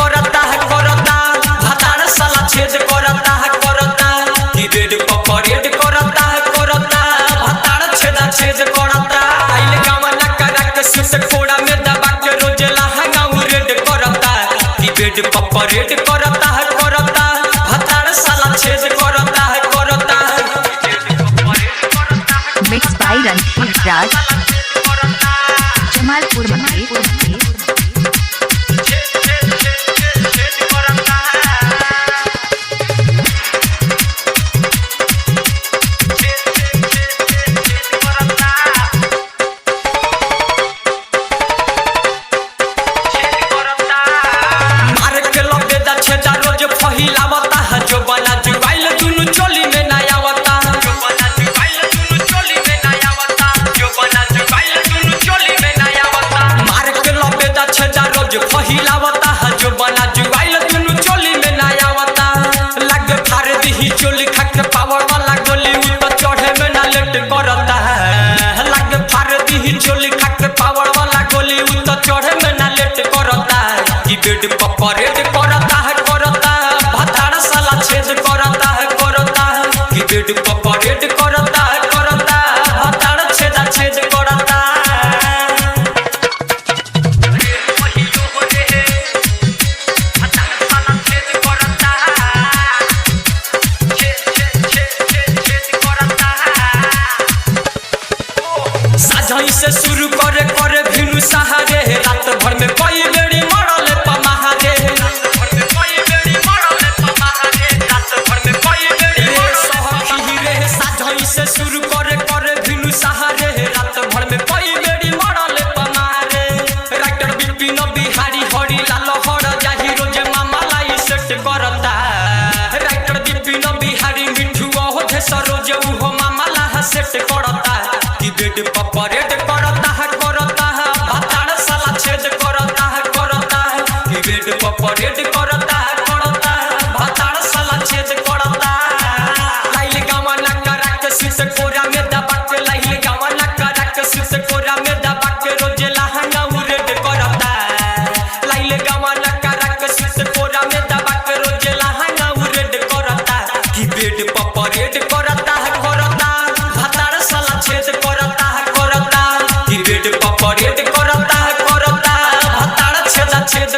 करता है करता भतार साला छेद करता है करता कि बेड परेड करता है करता भतार छेदा छेद करता आइल गावना करा के सुत कोड़ा में दबा के रोज लहंगा रेड करता कि बेड परेड करता है करता भतार साला छेद करता है करता मिक्स बाय रणधीर राज जमालपुर मंदिर हिलावता है जो बना जुआइल दुनु चोली में नया आवता लग फाड़ दी चोली खक पावर वाला गोली ऊपर चढ़े में ना लेट करता है लग फाड़ दी चोली खक पावर वाला गोली ऊपर चढ़े में ना लेट करता है कि बेड परेड करता है करता भतार साला छेद करता है करता कि बेड परेड करता है करता भतार छेदा छेद करता से शुरू करे करे भिनु सहारे रात भर में कई बेड़ी मरल पमाहारे रात भर में कई बेड़ी मरल पमाहारे रात भर में कई बेड़ी सखी रे साझई से शुरू करे करे भिनु सहारे रात भर में कई बेड़ी मरल पमाहारे राइटर बिपिन बिहारी हरि लाल हर जाहि रोज मामा लाई सेट करता राइटर बिपिन बिहारी मिठू ओधे सरोज उहो मामा ला सेट करता कि बेड परेड करता है करता है भतार साला छेद करता है करता कि बेड परेड करता है करता भतार साला छेद करता लाइल गावना करा के सुत कोरा में दबा के लाइल गावना करा के सुत कोरा में दबा के रोज लहंगा रेड करता लाइल गावना करा के सुत कोरा में दबा के रोज लहंगा रेड करता कि बेड परेड करता है करता भतार साला छेद करता है करता कि बेड परेड करता है करता भतार छेदा छेद